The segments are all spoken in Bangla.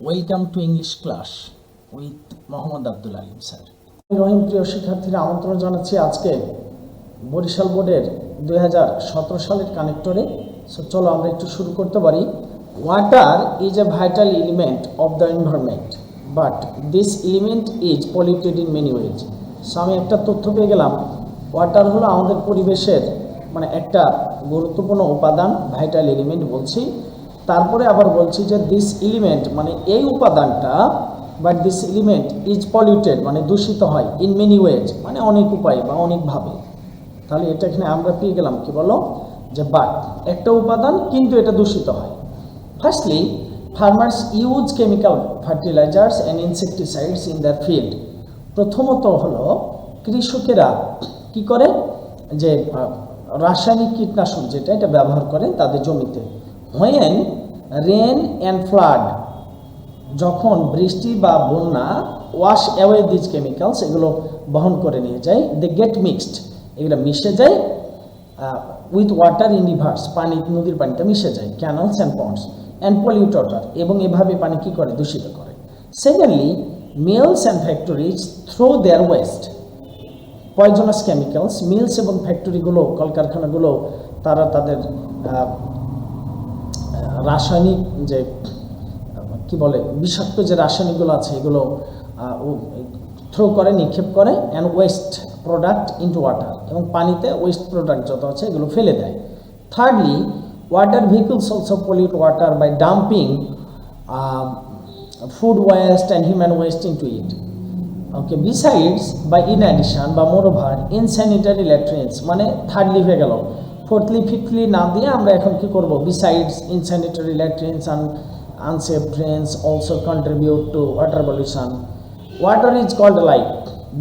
Welcome to English class with Mohammad Abdul Alim sir. Rahim, প্রিয় শিক্ষার্থীরা, আমন্ত্রণ জানাচ্ছি আজকে বরিশাল বোর্ডের 2017 সালের কানেক্টরে। সো চলো আমরা একটু শুরু করতে পারি। Water is a vital element of the environment, but this element is polluted in many ways. So আমি একটা তথ্য পেয়ে গেলাম, ওয়াটার হলো আমাদের পরিবেশের একটা গুরুত্বপূর্ণ উপাদান, ভাইটাল এলিমেন্ট বলছি। তারপরে আবার বলছি যে দিস এলিমেন্ট এই উপাদানটা, but this element is polluted দূষিত হয় ইন মেনি ওয়েজ অনেক উপায় বা অনেকভাবে। তাহলে এটা এখানে আমরা পেয়ে গেলাম কি বলো, যে বাট একটা উপাদান কিন্তু এটা দূষিত হয়। Firstly, farmers use chemical fertilisers and insecticides in their field. প্রথমত হলো কৃষকেরা কি করে, যে রাসায়নিক কীটনাশক যেটা এটা ব্যবহার করে তাদের জমিতে। হোয়েন রেন অ্যান্ড ফ্লাড, যখন বৃষ্টি বা বন্যা, ওয়াশ অ্যাওয়ে দিজ কেমিক্যালস, এগুলো বহন করে নিয়ে যায়। দে গেট মিক্সড, এগুলো মিশে যায় উইথ ওয়াটার ইন রিভার্স, পানি নদীর পানিতে মিশে যায়, canals and ponds and pollute water, এবং এভাবে পানি কী করে, দূষিত করে। Secondly, mills and factories throw their waste poisonous chemicals. Mills এবং ফ্যাক্টরিগুলো, কলকারখানাগুলো, তারা তাদের রাসায়নিক যে কি বলে, বিষাক্ত যে রাসায়নিকগুলো আছে এগুলো থ্রো করে, নিক্ষেপ করে, and waste product into water, এবং পানিতে ওয়েস্ট প্রোডাক্ট যত আছে এগুলো ফেলে দেয়। Thirdly, water vehicles also pollute water by dumping food waste and human waste into it. Okay, besides বা ইন অ্যাডিশন বা মোরওভার ইনস্যানিটারি ল্যাট্রিনস, থার্ডলি হয়ে গেল। ফোর্থলি ফিফথলি না দিয়ে আমরা এখন কি করব, besides insanitary latrines and unsafe drains also contribute to water pollution. Water is called life,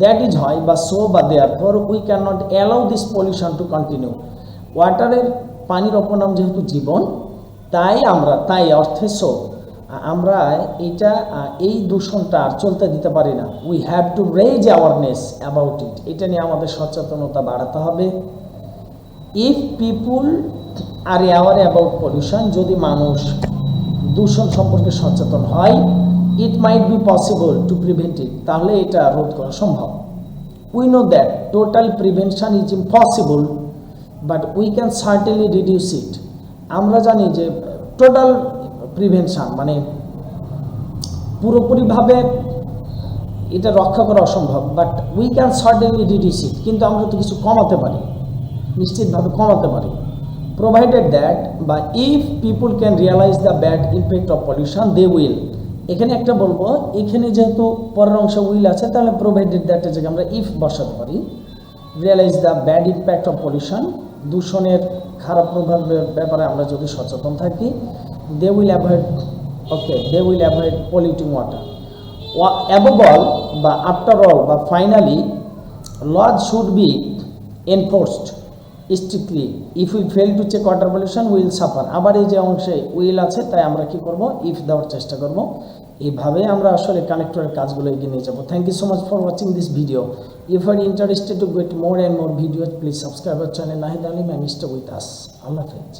that is why but so but therefore we cannot allow this pollution to continue. ওয়াটারের পানির অপনাম যেহেতু জীবন, তাই অর্থে সো আমরা এই দূষণটা আর চলতে দিতে পারি না। We have to raise awareness about it, এটা নিয়ে আমাদের সচেতনতা বাড়াতে হবে। If people are aware about pollution, যদি মানুষ দূষণ সম্পর্কে সচেতন হয়, it might be possible to prevent it, তাহলে এটা রোধ করা সম্ভব। We know that total prevention is impossible, but we can certainly reduce it. আমরা জানি যে টোটাল প্রিভেনশন পুরোপুরিভাবে এটা রক্ষা করা অসম্ভব, but we can certainly reduce it, কিন্তু আমরা তো কিছু কমাতে পারি, নিশ্চিতভাবে কমাতে পারি। প্রোভাইডেড দ্যাট বা if people can realise the bad impact of pollution they will. এখানে একটা বলবো, এখানে যেহেতু পরের অংশে উইল আছে, তাহলে প্রোভাইডেড দ্যাটের জায়গায় আমরা ইফ বসাতে পারি। Realise the bad impact of pollution, দূষণের খারাপ প্রভাবের ব্যাপারে আমরা যদি সচেতন থাকি, they will avoid polluting water. Above all বা আফটার অল বা finally, laws should be enforced strictly. If we fail to check water pollution will suffer. আবার এই যে অংশে উইল আছে, তাই আমরা কি করব, ইফ দেওয়ার চেষ্টা করব। এইভাবে আমরা আসলে কানেক্টরের কাজগুলো এগিয়ে নিয়ে যাবো। Thank you so much for watching this video. If are interested to get more and more videos, please subscribe our channel Nahid Alim and stay with us. আল্লাহ হাফেজ।